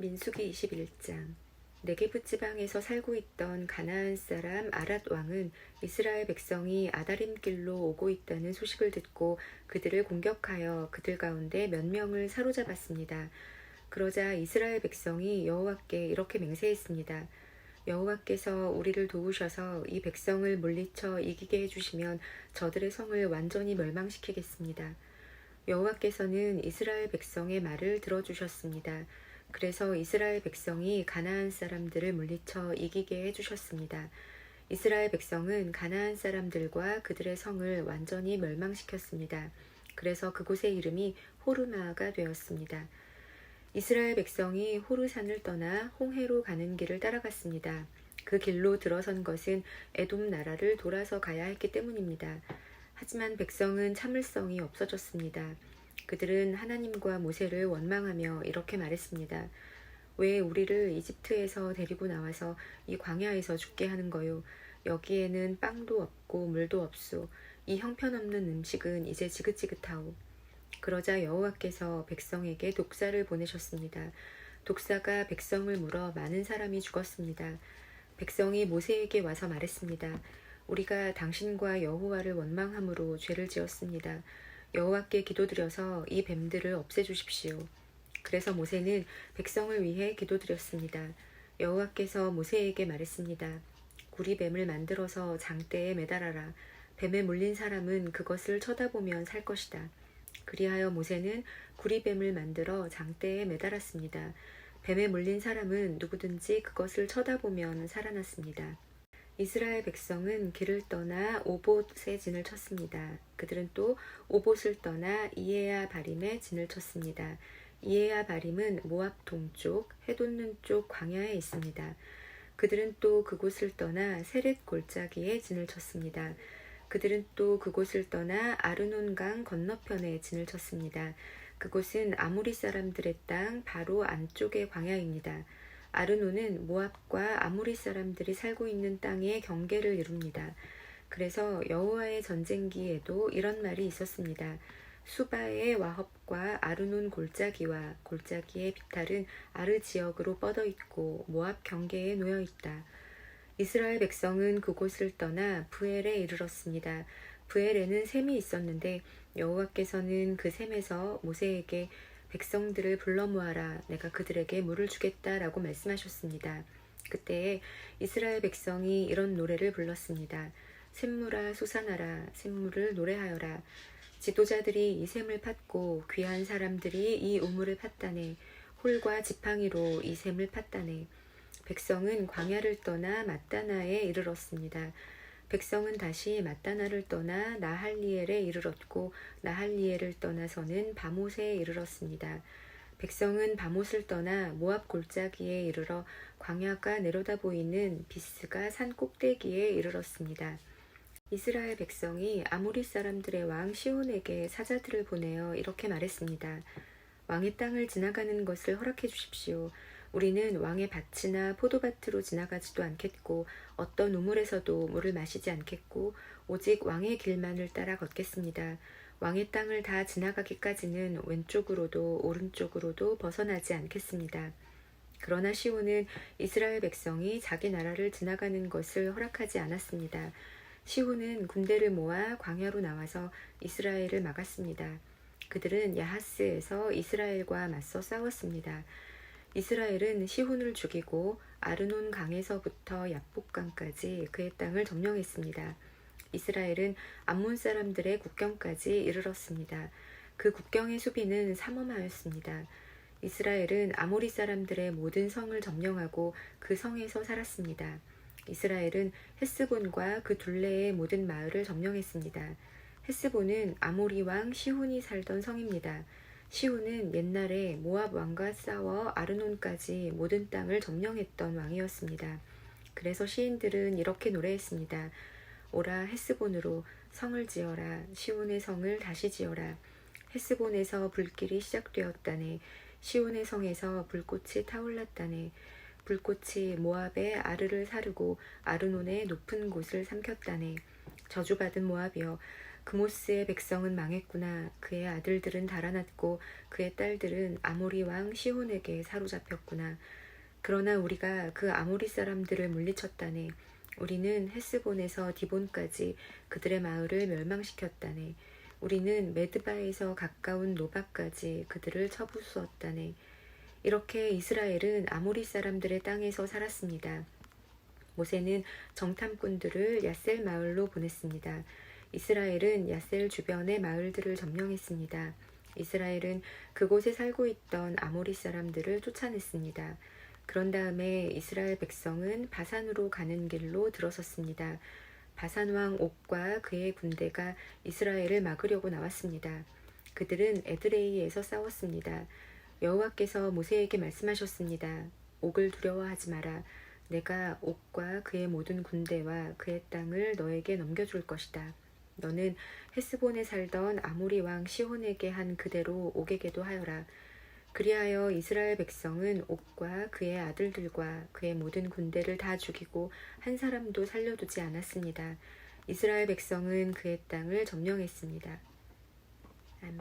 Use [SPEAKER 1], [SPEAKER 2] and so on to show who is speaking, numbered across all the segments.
[SPEAKER 1] 민수기 21장. 네게부 지방에서 살고 있던 가나안 사람 아랏 왕은 이스라엘 백성이 아다림 길로 오고 있다는 소식을 듣고 그들을 공격하여 그들 가운데 몇 명을 사로잡았습니다. 그러자 이스라엘 백성이 여호와께 이렇게 맹세했습니다. 여호와께서 우리를 도우셔서 이 백성을 물리쳐 이기게 해주시면 저들의 성을 완전히 멸망시키겠습니다. 여호와께서는 이스라엘 백성의 말을 들어주셨습니다. 그래서 이스라엘 백성이 가나안 사람들을 물리쳐 이기게 해주셨습니다. 이스라엘 백성은 가나안 사람들과 그들의 성을 완전히 멸망시켰습니다. 그래서 그곳의 이름이 호르마가 되었습니다. 이스라엘 백성이 호르산을 떠나 홍해로 가는 길을 따라갔습니다. 그 길로 들어선 것은 에돔 나라를 돌아서 가야 했기 때문입니다. 하지만 백성은 참을성이 없어졌습니다. 그들은 하나님과 모세를 원망하며 이렇게 말했습니다. 왜 우리를 이집트에서 데리고 나와서 이 광야에서 죽게 하는 거요? 여기에는 빵도 없고 물도 없소. 이 형편없는 음식은 이제 지긋지긋하오. 그러자 여호와께서 백성에게 독사를 보내셨습니다. 독사가 백성을 물어 많은 사람이 죽었습니다. 백성이 모세에게 와서 말했습니다. 우리가 당신과 여호와를 원망함으로 죄를 지었습니다. 여호와께 기도드려서 이 뱀들을 없애주십시오. 그래서 모세는 백성을 위해 기도드렸습니다. 여호와께서 모세에게 말했습니다. 구리뱀을 만들어서 장대에 매달아라. 뱀에 물린 사람은 그것을 쳐다보면 살 것이다. 그리하여 모세는 구리뱀을 만들어 장대에 매달았습니다. 뱀에 물린 사람은 누구든지 그것을 쳐다보면 살아났습니다. 이스라엘 백성은 길을 떠나 오봇에 진을 쳤습니다. 그들은 또 오봇을 떠나 이에야 바림에 진을 쳤습니다. 이에야 바림은 모압 동쪽 해돋는 쪽 광야에 있습니다. 그들은 또 그곳을 떠나 세렛 골짜기에 진을 쳤습니다. 그들은 또 그곳을 떠나 아르논강 건너편에 진을 쳤습니다. 그곳은 아모리 사람들의 땅 바로 안쪽의 광야입니다. 아르논은 모압과 아모리 사람들이 살고 있는 땅의 경계를 이룹니다. 그래서 여호와의 전쟁기에도 이런 말이 있었습니다. 수바의 와헙과 아르논 골짜기와 골짜기의 비탈은 아르 지역으로 뻗어 있고 모압 경계에 놓여 있다. 이스라엘 백성은 그곳을 떠나 브엘에 이르렀습니다. 브엘에는 샘이 있었는데 여호와께서는 그 샘에서 모세에게 백성들을 불러 모아라. 내가 그들에게 물을 주겠다라고 말씀하셨습니다. 그때에 이스라엘 백성이 이런 노래를 불렀습니다. 샘물아 솟아나라. 샘물을 노래하여라. 지도자들이 이 샘을 팠고 귀한 사람들이 이 우물을 팠다네. 홀과 지팡이로 이 샘을 팠다네. 백성은 광야를 떠나 맛다나에 이르렀습니다. 백성은 다시 맛다나를 떠나 나할리엘에 이르렀고 나할리엘을 떠나서는 바못에 이르렀습니다. 백성은 바못을 떠나 모압 골짜기에 이르러 광야가 내려다 보이는 비스가 산 꼭대기에 이르렀습니다. 이스라엘 백성이 아모리 사람들의 왕 시온에게 사자들을 보내어 이렇게 말했습니다. 왕의 땅을 지나가는 것을 허락해 주십시오. 우리는 왕의 밭이나 포도밭으로 지나가지도 않겠고 어떤 우물에서도 물을 마시지 않겠고 오직 왕의 길만을 따라 걷겠습니다. 왕의 땅을 다 지나가기까지는 왼쪽으로도 오른쪽으로도 벗어나지 않겠습니다. 그러나 시온은 이스라엘 백성이 자기 나라를 지나가는 것을 허락하지 않았습니다. 시온은 군대를 모아 광야로 나와서 이스라엘을 막았습니다. 그들은 야하스에서 이스라엘과 맞서 싸웠습니다. 이스라엘은 시혼을 죽이고 아르논 강에서부터 야복강까지 그의 땅을 점령했습니다. 이스라엘은 암몬 사람들의 국경까지 이르렀습니다. 그 국경의 수비는 삼엄하였습니다. 이스라엘은 아모리 사람들의 모든 성을 점령하고 그 성에서 살았습니다. 이스라엘은 헤스본과 그 둘레의 모든 마을을 점령했습니다. 헤스본은 아모리 왕 시혼이 살던 성입니다. 시온은 옛날에 모압 왕과 싸워 아르논까지 모든 땅을 점령했던 왕이었습니다. 그래서 시인들은 이렇게 노래했습니다. 오라 헤스본으로 성을 지어라. 시온의 성을 다시 지어라. 헤스본에서 불길이 시작되었다네. 시온의 성에서 불꽃이 타올랐다네. 불꽃이 모압의 아르를 사르고 아르논의 높은 곳을 삼켰다네. 저주받은 모압이여, 그모스의 백성은 망했구나. 그의 아들들은 달아났고 그의 딸들은 아모리 왕 시혼에게 사로잡혔구나. 그러나 우리가 그 아모리 사람들을 물리쳤다네. 우리는 헤스본에서 디본까지 그들의 마을을 멸망시켰다네. 우리는 메드바에서 가까운 노바까지 그들을 쳐부수었다네. 이렇게 이스라엘은 아모리 사람들의 땅에서 살았습니다. 모세는 정탐꾼들을 야셀 마을로 보냈습니다. 이스라엘은 야셀 주변의 마을들을 점령했습니다. 이스라엘은 그곳에 살고 있던 아모리 사람들을 쫓아냈습니다. 그런 다음에 이스라엘 백성은 바산으로 가는 길로 들어섰습니다. 바산 왕 옥과 그의 군대가 이스라엘을 막으려고 나왔습니다. 그들은 에드레이에서 싸웠습니다. 여호와께서 모세에게 말씀하셨습니다. 옥을 두려워하지 마라. 내가 옥과 그의 모든 군대와 그의 땅을 너에게 넘겨줄 것이다. 너는 헤스본에 살던 아모리 왕 시혼에게 한 그대로 옥에게도 하여라. 그리하여 이스라엘 백성은 옥과 그의 아들들과 그의 모든 군대를 다 죽이고 한 사람도 살려두지 않았습니다. 이스라엘 백성은 그의 땅을 점령했습니다. 아멘.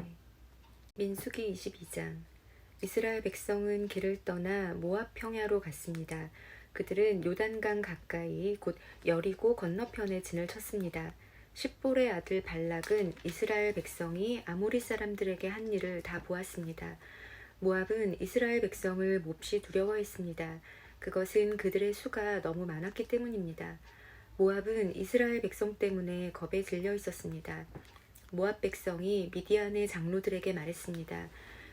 [SPEAKER 1] 민수기 22장. 이스라엘 백성은 길을 떠나 모압 평야로 갔습니다. 그들은 요단강 가까이 곧 여리고 건너편에 진을 쳤습니다. 십볼의 아들 발락은 이스라엘 백성이 아모리 사람들에게 한 일을 다 보았습니다. 모압은 이스라엘 백성을 몹시 두려워했습니다. 그것은 그들의 수가 너무 많았기 때문입니다. 모압은 이스라엘 백성 때문에 겁에 질려 있었습니다. 모압 백성이 미디안의 장로들에게 말했습니다.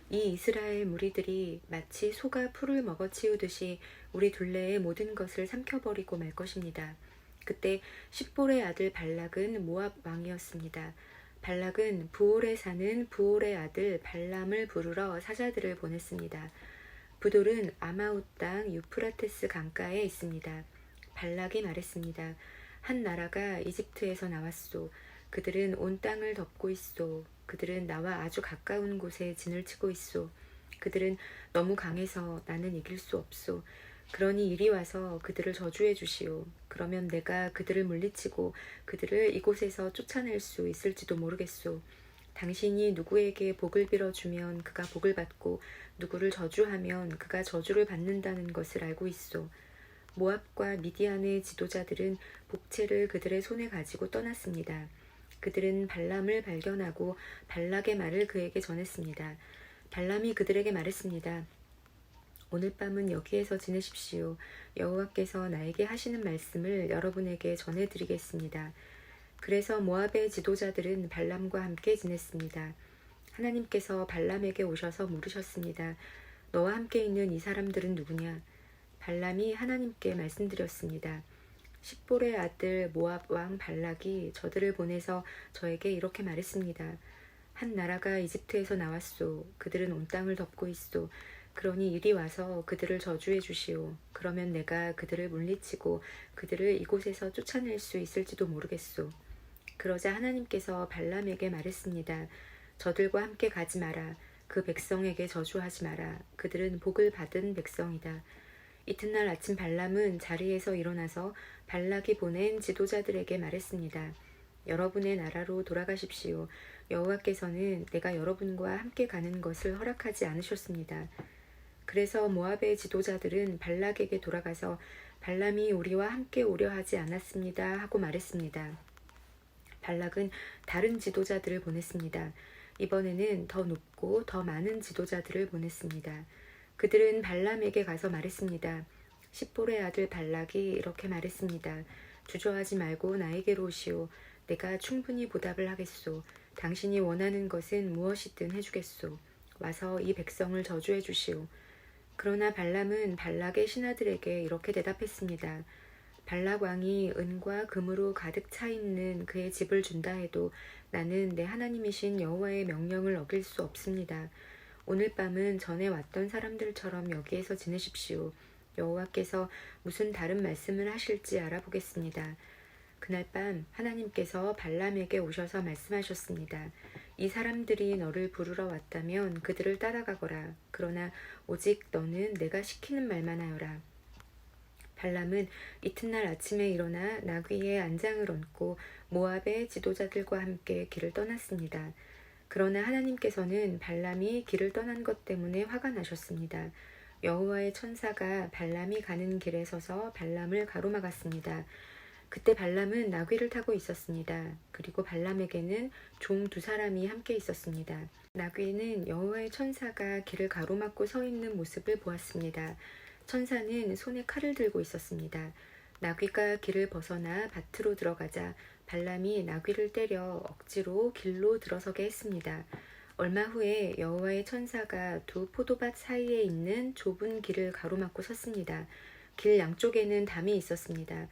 [SPEAKER 1] 이 이스라엘 무리들이 마치 소가 풀을 먹어치우듯이 우리 둘레의 모든 것을 삼켜버리고 말 것입니다. 그때 십볼의 아들 발락은 모압 왕이었습니다. 발락은 부올에 사는 부올의 아들 발람을 부르러 사자들을 보냈습니다. 부돌은 아마웃 땅 유프라테스 강가에 있습니다. 발락이 말했습니다. 한 나라가 이집트에서 나왔소. 그들은 온 땅을 덮고 있소. 그들은 나와 아주 가까운 곳에 진을 치고 있소. 그들은 너무 강해서 나는 이길 수 없소. 그러니 이리 와서 그들을 저주해 주시오. 그러면 내가 그들을 물리치고 그들을 이곳에서 쫓아낼 수 있을지도 모르겠소. 당신이 누구에게 복을 빌어주면 그가 복을 받고 누구를 저주하면 그가 저주를 받는다는 것을 알고 있소. 모압과 미디안의 지도자들은 복채를 그들의 손에 가지고 떠났습니다. 그들은 발람을 발견하고 발락의 말을 그에게 전했습니다. 발람이 그들에게 말했습니다. 오늘 밤은 여기에서 지내십시오. 여호와께서 나에게 하시는 말씀을 여러분에게 전해드리겠습니다. 그래서 모압의 지도자들은 발람과 함께 지냈습니다. 하나님께서 발람에게 오셔서 물으셨습니다. 너와 함께 있는 이 사람들은 누구냐? 발람이 하나님께 말씀드렸습니다. 십볼의 아들 모압 왕 발락이 저들을 보내서 저에게 이렇게 말했습니다. 한 나라가 이집트에서 나왔소. 그들은 온 땅을 덮고 있소. 그러니 이리 와서 그들을 저주해 주시오. 그러면 내가 그들을 물리치고 그들을 이곳에서 쫓아낼 수 있을지도 모르겠소. 그러자 하나님께서 발람에게 말했습니다. 저들과 함께 가지 마라. 그 백성에게 저주하지 마라. 그들은 복을 받은 백성이다. 이튿날 아침 발람은 자리에서 일어나서 발락이 보낸 지도자들에게 말했습니다. 여러분의 나라로 돌아가십시오. 여호와께서는 내가 여러분과 함께 가는 것을 허락하지 않으셨습니다. 그래서 모압의 지도자들은 발락에게 돌아가서 발람이 우리와 함께 오려 하지 않았습니다 하고 말했습니다. 발락은 다른 지도자들을 보냈습니다. 이번에는 더 높고 더 많은 지도자들을 보냈습니다. 그들은 발람에게 가서 말했습니다. 십볼의 아들 발락이 이렇게 말했습니다. 주저하지 말고 나에게로 오시오. 내가 충분히 보답을 하겠소. 당신이 원하는 것은 무엇이든 해주겠소. 와서 이 백성을 저주해 주시오. 그러나 발람은 발락의 신하들에게 이렇게 대답했습니다. 발락 왕이 은과 금으로 가득 차 있는 그의 집을 준다 해도 나는 내 하나님이신 여호와의 명령을 어길 수 없습니다. 오늘 밤은 전에 왔던 사람들처럼 여기에서 지내십시오. 여호와께서 무슨 다른 말씀을 하실지 알아보겠습니다. 그날 밤 하나님께서 발람에게 오셔서 말씀하셨습니다. 이 사람들이 너를 부르러 왔다면 그들을 따라가거라. 그러나 오직 너는 내가 시키는 말만 하여라. 발람은 이튿날 아침에 일어나 나귀의 안장을 얹고 모압의 지도자들과 함께 길을 떠났습니다. 그러나 하나님께서는 발람이 길을 떠난 것 때문에 화가 나셨습니다. 여호와의 천사가 발람이 가는 길에 서서 발람을 가로막았습니다. 그때 발람은 나귀를 타고 있었습니다. 그리고 발람에게는 종 두 사람이 함께 있었습니다. 나귀는 여호와의 천사가 길을 가로막고 서 있는 모습을 보았습니다. 천사는 손에 칼을 들고 있었습니다. 나귀가 길을 벗어나 밭으로 들어가자 발람이 나귀를 때려 억지로 길로 들어서게 했습니다. 얼마 후에 여호와의 천사가 두 포도밭 사이에 있는 좁은 길을 가로막고 섰습니다. 길 양쪽에는 담이 있었습니다.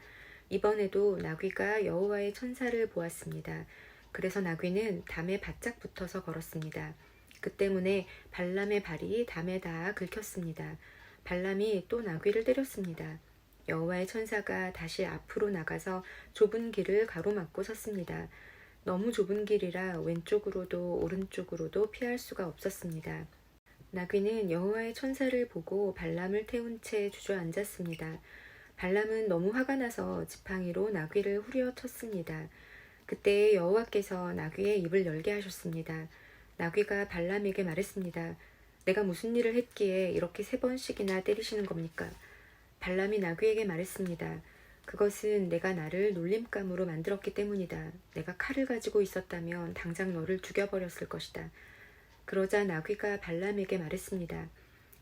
[SPEAKER 1] 이번에도 나귀가 여호와의 천사를 보았습니다. 그래서 나귀는 담에 바짝 붙어서 걸었습니다. 그 때문에 발람의 발이 담에 닿아 긁혔습니다. 발람이 또 나귀를 때렸습니다. 여호와의 천사가 다시 앞으로 나가서 좁은 길을 가로막고 섰습니다. 너무 좁은 길이라 왼쪽으로도 오른쪽으로도 피할 수가 없었습니다. 나귀는 여호와의 천사를 보고 발람을 태운 채 주저앉았습니다. 발람은 너무 화가 나서 지팡이로 나귀를 후려쳤습니다. 그때 여호와께서 나귀의 입을 열게 하셨습니다. 나귀가 발람에게 말했습니다. 내가 무슨 일을 했기에 이렇게 3번씩이나 때리시는 겁니까? 발람이 나귀에게 말했습니다. 그것은 내가 나를 놀림감으로 만들었기 때문이다. 내가 칼을 가지고 있었다면 당장 너를 죽여버렸을 것이다. 그러자 나귀가 발람에게 말했습니다.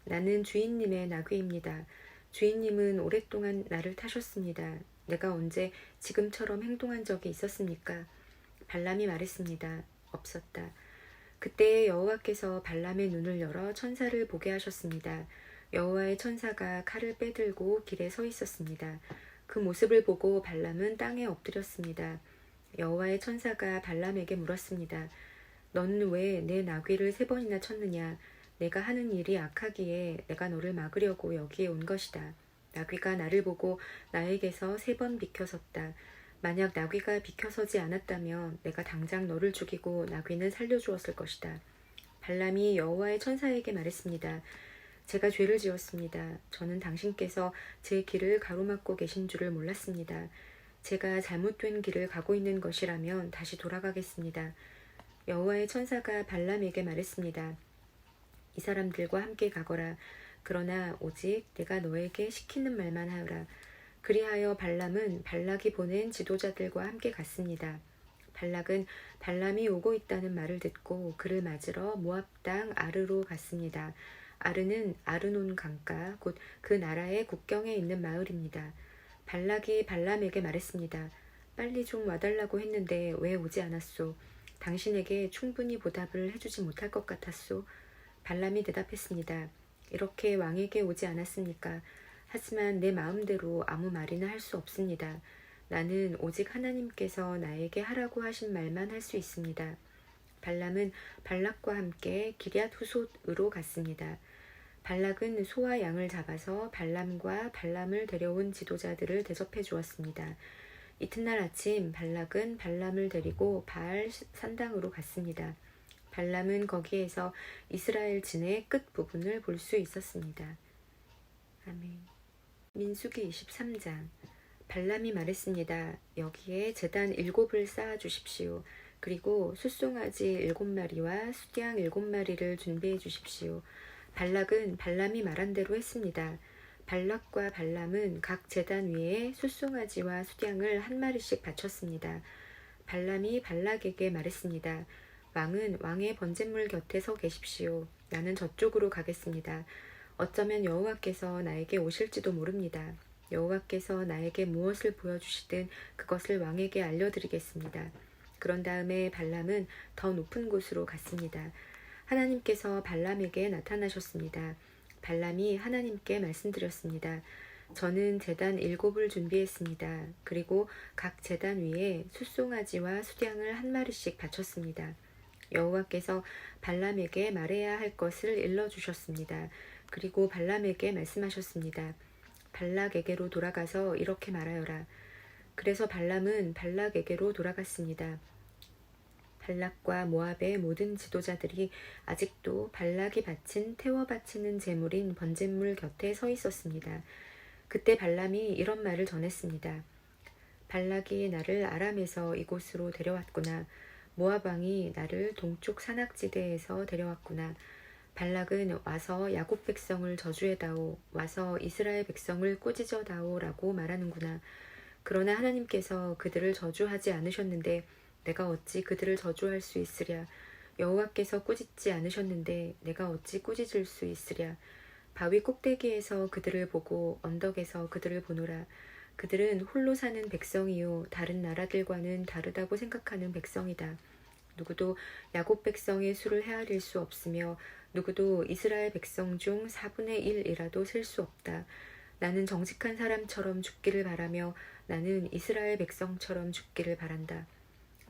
[SPEAKER 1] 나는 주인님의 나귀입니다. 주인님은 오랫동안 나를 타셨습니다. 내가 언제 지금처럼 행동한 적이 있었습니까? 발람이 말했습니다. 없었다. 그때 여호와께서 발람의 눈을 열어 천사를 보게 하셨습니다. 여호와의 천사가 칼을 빼들고 길에 서 있었습니다. 그 모습을 보고 발람은 땅에 엎드렸습니다. 여호와의 천사가 발람에게 물었습니다. 너는 왜 내 나귀를 3번이나 쳤느냐? 내가 하는 일이 악하기에 내가 너를 막으려고 여기에 온 것이다. 나귀가 나를 보고 나에게서 3번 비켜섰다. 만약 나귀가 비켜서지 않았다면 내가 당장 너를 죽이고 나귀는 살려주었을 것이다. 발람이 여호와의 천사에게 말했습니다. 제가 죄를 지었습니다. 저는 당신께서 제 길을 가로막고 계신 줄을 몰랐습니다. 제가 잘못된 길을 가고 있는 것이라면 다시 돌아가겠습니다. 여호와의 천사가 발람에게 말했습니다. 이 사람들과 함께 가거라. 그러나 오직 내가 너에게 시키는 말만 하여라. 그리하여 발람은 발락이 보낸 지도자들과 함께 갔습니다. 발락은 발람이 오고 있다는 말을 듣고 그를 맞으러 모압 땅 아르로 갔습니다. 아르는 아르논 강가 곧 그 나라의 국경에 있는 마을입니다. 발락이 발람에게 말했습니다. 빨리 좀 와달라고 했는데 왜 오지 않았소? 당신에게 충분히 보답을 해주지 못할 것 같았소? 발람이 대답했습니다. 이렇게 왕에게 오지 않았습니까? 하지만 내 마음대로 아무 말이나 할 수 없습니다. 나는 오직 하나님께서 나에게 하라고 하신 말만 할 수 있습니다. 발람은 발락과 함께 기럇 후솥으로 갔습니다. 발락은 소와 양을 잡아서 발람과 발람을 데려온 지도자들을 대접해 주었습니다. 이튿날 아침 발락은 발람을 데리고 바알 산당으로 갔습니다. 발람은 거기에서 이스라엘 진의 끝부분을 볼 수 있었습니다. 아멘. 민수기 23장. 발람이 말했습니다. 여기에 제단 7을 쌓아 주십시오. 그리고 숫송아지 7마리와 수양 7마리를 준비해 주십시오. 발락은 발람이 말한 대로 했습니다. 발락과 발람은 각 제단 위에 숫송아지와 수양을 1마리씩 바쳤습니다. 발람이 발락에게 말했습니다. 왕은 왕의 번제물 곁에 서 계십시오. 나는 저쪽으로 가겠습니다. 어쩌면 여호와께서 나에게 오실지도 모릅니다. 여호와께서 나에게 무엇을 보여주시든 그것을 왕에게 알려드리겠습니다. 그런 다음에 발람은 더 높은 곳으로 갔습니다. 하나님께서 발람에게 나타나셨습니다. 발람이 하나님께 말씀드렸습니다. 저는 제단 7을 준비했습니다. 그리고 각 제단 위에 숫송아지와 수양을 1마리씩 바쳤습니다. 여호와께서 발람에게 말해야 할 것을 일러주셨습니다. 그리고 발람에게 말씀하셨습니다. 발락에게로 돌아가서 이렇게 말하여라. 그래서 발람은 발락에게로 돌아갔습니다. 발락과 모압의 모든 지도자들이 아직도 발락이 바친 태워 바치는 제물인 번제물 곁에 서 있었습니다. 그때 발람이 이런 말을 전했습니다. 발락이 나를 아람에서 이곳으로 데려왔구나. 모압 왕이 나를 동쪽 산악지대에서 데려왔구나. 발락은 와서 야곱 백성을 저주해다오. 와서 이스라엘 백성을 꾸짖어다오 라고 말하는구나. 그러나 하나님께서 그들을 저주하지 않으셨는데 내가 어찌 그들을 저주할 수 있으랴. 여호와께서 꾸짖지 않으셨는데 내가 어찌 꾸짖을 수 있으랴. 바위 꼭대기에서 그들을 보고 언덕에서 그들을 보노라. 그들은 홀로 사는 백성이요 다른 나라들과는 다르다고 생각하는 백성이다. 누구도 야곱 백성의 수를 헤아릴 수 없으며 누구도 이스라엘 백성 중 4분의 1이라도 셀 수 없다. 나는 정직한 사람처럼 죽기를 바라며 나는 이스라엘 백성처럼 죽기를 바란다.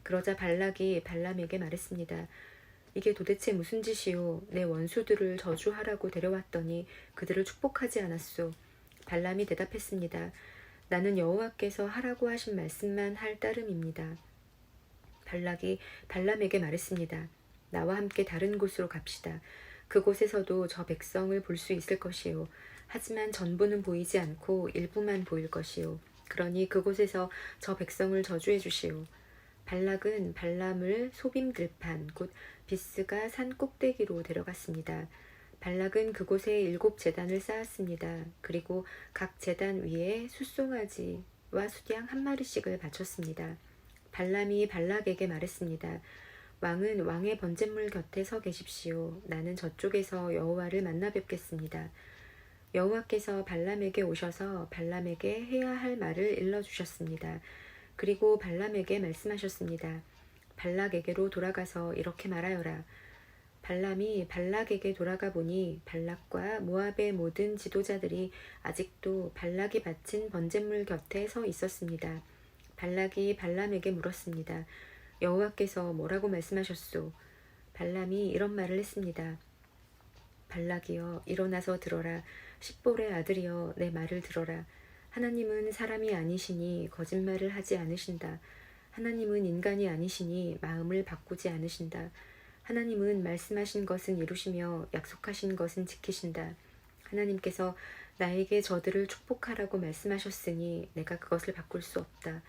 [SPEAKER 1] 그러자 발락이 발람에게 말했습니다. 이게 도대체 무슨 짓이오? 내 원수들을 저주하라고 데려왔더니 그들을 축복하지 않았소. 발람이 대답했습니다. 나는 여호와께서 하라고 하신 말씀만 할 따름입니다. 발락이 발람에게 말했습니다. 나와 함께 다른 곳으로 갑시다. 그곳에서도 저 백성을 볼 수 있을 것이요. 하지만 전부는 보이지 않고 일부만 보일 것이요. 그러니 그곳에서 저 백성을 저주해 주시오. 발락은 발람을 소빔 들판 곧 비스가 산 꼭대기로 데려갔습니다. 발락은 그곳에 7 제단을 쌓았습니다. 그리고 각 제단 위에 숫송아지와 수양 1마리씩을 바쳤습니다. 발람이 발락에게 말했습니다. 왕은 왕의 번제물 곁에 서 계십시오. 나는 저쪽에서 여호와를 만나 뵙겠습니다. 여호와께서 발람에게 오셔서 발람에게 해야 할 말을 일러주셨습니다. 그리고 발람에게 말씀하셨습니다. 발락에게로 돌아가서 이렇게 말하여라. 발람이 발락에게 돌아가 보니 발락과 모압의 모든 지도자들이 아직도 발락이 바친 번제물 곁에 서 있었습니다. 발락이 발람에게 물었습니다. 여호와께서 뭐라고 말씀하셨소? 발람이 이런 말을 했습니다. 발락이여 일어나서 들어라. 십볼의 아들이여 내 말을 들어라. 하나님은 사람이 아니시니 거짓말을 하지 않으신다. 하나님은 인간이 아니시니 마음을 바꾸지 않으신다. 하나님은 말씀하신 것은 이루시며 약속하신 것은 지키신다. 하나님께서 나에게 저들을 축복하라고 말씀하셨으니 내가 그것을 바꿀 수 없다.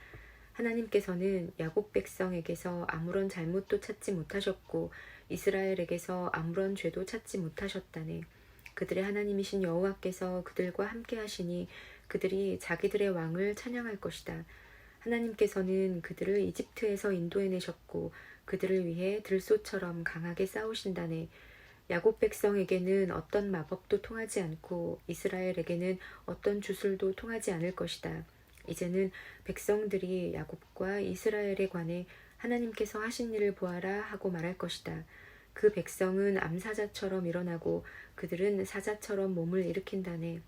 [SPEAKER 1] 하나님께서는 야곱 백성에게서 아무런 잘못도 찾지 못하셨고 이스라엘에게서 아무런 죄도 찾지 못하셨다네. 그들의 하나님이신 여호와께서 그들과 함께 하시니 그들이 자기들의 왕을 찬양할 것이다. 하나님께서는 그들을 이집트에서 인도해내셨고 그들을 위해 들소처럼 강하게 싸우신다네. 야곱 백성에게는 어떤 마법도 통하지 않고 이스라엘에게는 어떤 주술도 통하지 않을 것이다. 이제는 백성들이 야곱과 이스라엘에 관해 하나님께서 하신 일을 보아라 하고 말할 것이다. 그 백성은 암사자처럼 일어나고 그들은 사자처럼 몸을 일으킨다네.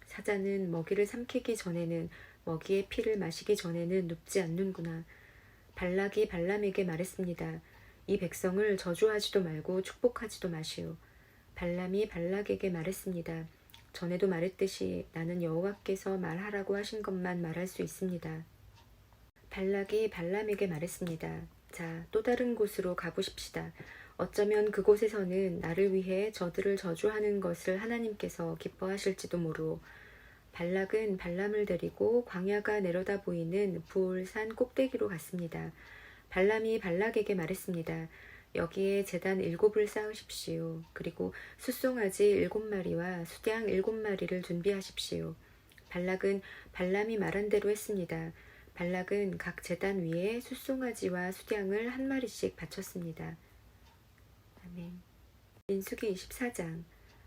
[SPEAKER 1] 사자는 먹이를 삼키기 전에는 먹이의 피를 마시기 전에는 눕지 않는구나. 발락이 발람에게 말했습니다. 이 백성을 저주하지도 말고 축복하지도 마시오. 발람이 발락에게 말했습니다. 전에도 말했듯이 나는 여호와께서 말하라고 하신 것만 말할 수 있습니다. 발락이 발람에게 말했습니다. 자, 또 다른 곳으로 가보십시다. 어쩌면 그곳에서는 나를 위해 저들을 저주하는 것을 하나님께서 기뻐하실지도 모르오. 발락은 발람을 데리고 광야가 내려다 보이는 부올산 꼭대기로 갔습니다. 발람이 발락에게 말했습니다. 여기에 제단 7을 쌓으십시오. 그리고 숫송아지 7마리와 수양 7마리를 준비하십시오. 발락은 발람이 말한 대로 했습니다. 발락은 각 제단 위에 숫송아지와 수양을 1마리씩 바쳤습니다. 아멘. 민수기 24장.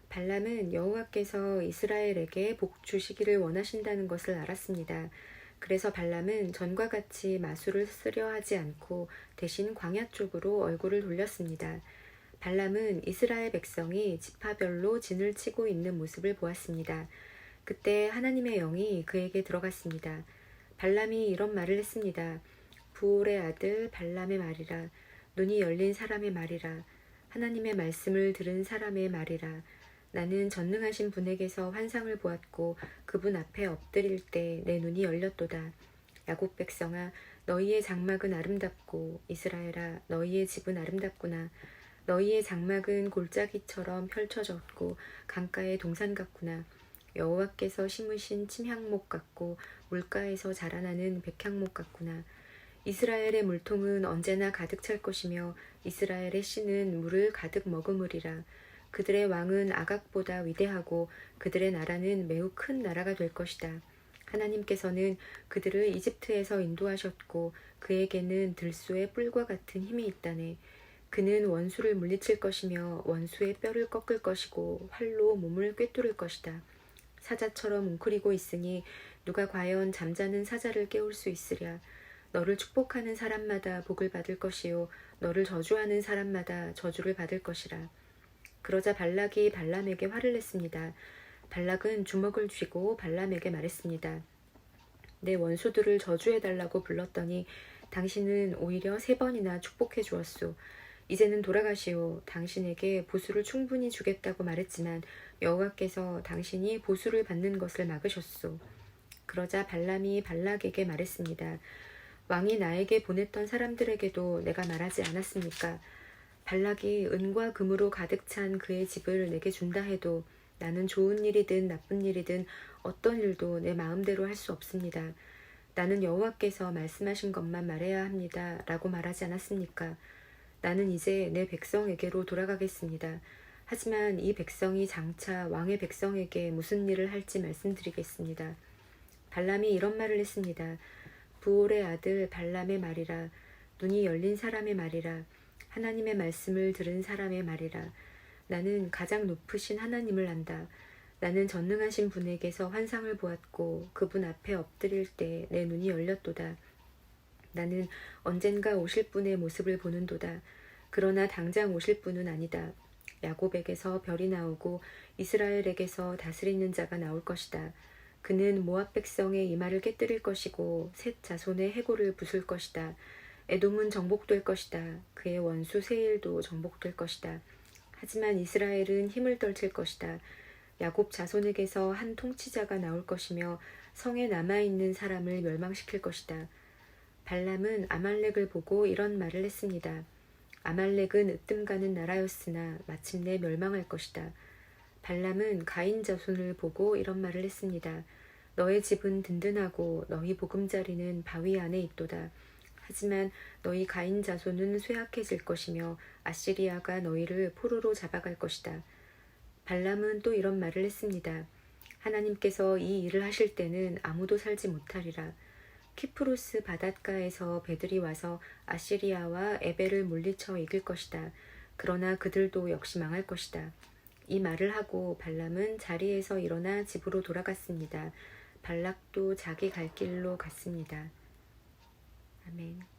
[SPEAKER 1] 발람은 여호와께서 이스라엘에게 복 주시기를 원하신다는 것을 알았습니다. 그래서 발람은 전과 같이 마술을 쓰려 하지 않고 대신 광야 쪽으로 얼굴을 돌렸습니다. 발람은 이스라엘 백성이 지파별로 진을 치고 있는 모습을 보았습니다. 그때 하나님의 영이 그에게 들어갔습니다. 발람이 이런 말을 했습니다. 부올의 아들 발람의 말이라. 눈이 열린 사람의 말이라. 하나님의 말씀을 들은 사람의 말이라. 나는 전능하신 분에게서 환상을 보았고 그분 앞에 엎드릴 때 내 눈이 열렸도다. 야곱 백성아, 너희의 장막은 아름답고 이스라엘아, 너희의 집은 아름답구나. 너희의 장막은 골짜기처럼 펼쳐졌고 강가의 동산 같구나. 여호와께서 심으신 침향목 같고 물가에서 자라나는 백향목 같구나. 이스라엘의 물통은 언제나 가득 찰 것이며 이스라엘의 씨는 물을 가득 머금으리라. 그들의 왕은 아각보다 위대하고 그들의 나라는 매우 큰 나라가 될 것이다. 하나님께서는 그들을 이집트에서 인도하셨고 그에게는 들소의 뿔과 같은 힘이 있다네. 그는 원수를 물리칠 것이며 원수의 뼈를 꺾을 것이고 활로 몸을 꿰뚫을 것이다. 사자처럼 웅크리고 있으니 누가 과연 잠자는 사자를 깨울 수 있으랴. 너를 축복하는 사람마다 복을 받을 것이요 너를 저주하는 사람마다 저주를 받을 것이라. 그러자 발락이 발람에게 화를 냈습니다. 발락은 주먹을 쥐고 발람에게 말했습니다. 내 원수들을 저주해달라고 불렀더니 당신은 오히려 3번이나 축복해 주었소. 이제는 돌아가시오. 당신에게 보수를 충분히 주겠다고 말했지만 여호와께서 당신이 보수를 받는 것을 막으셨소. 그러자 발람이 발락에게 말했습니다. 왕이 나에게 보냈던 사람들에게도 내가 말하지 않았습니까? 발락이 은과 금으로 가득 찬 그의 집을 내게 준다 해도 나는 좋은 일이든 나쁜 일이든 어떤 일도 내 마음대로 할 수 없습니다. 나는 여호와께서 말씀하신 것만 말해야 합니다. 라고 말하지 않았습니까? 나는 이제 내 백성에게로 돌아가겠습니다. 하지만 이 백성이 장차 왕의 백성에게 무슨 일을 할지 말씀드리겠습니다. 발람이 이런 말을 했습니다. 부올의 아들 발람의 말이라. 눈이 열린 사람의 말이라. 하나님의 말씀을 들은 사람의 말이라. 나는 가장 높으신 하나님을 안다. 나는 전능하신 분에게서 환상을 보았고 그분 앞에 엎드릴 때 내 눈이 열렸도다. 나는 언젠가 오실 분의 모습을 보는도다. 그러나 당장 오실 분은 아니다. 야곱에게서 별이 나오고 이스라엘에게서 다스리는 자가 나올 것이다. 그는 모압 백성의 이마를 깨뜨릴 것이고 셋 자손의 해골을 부술 것이다. 에돔은 정복될 것이다. 그의 원수 세일도 정복될 것이다. 하지만 이스라엘은 힘을 떨칠 것이다. 야곱 자손에게서 한 통치자가 나올 것이며 성에 남아있는 사람을 멸망시킬 것이다. 발람은 아말렉을 보고 이런 말을 했습니다. 아말렉은 으뜸가는 나라였으나 마침내 멸망할 것이다. 발람은 가인 자손을 보고 이런 말을 했습니다. 너의 집은 든든하고 너희 보금자리는 바위 안에 있도다. 하지만 너희 가인 자손은 쇠약해질 것이며 아시리아가 너희를 포로로 잡아갈 것이다. 발람은 또 이런 말을 했습니다. 하나님께서 이 일을 하실 때는 아무도 살지 못하리라. 키프로스 바닷가에서 배들이 와서 아시리아와 에벨을 물리쳐 이길 것이다. 그러나 그들도 역시 망할 것이다. 이 말을 하고 발람은 자리에서 일어나 집으로 돌아갔습니다. 발락도 자기 갈 길로 갔습니다. 아멘.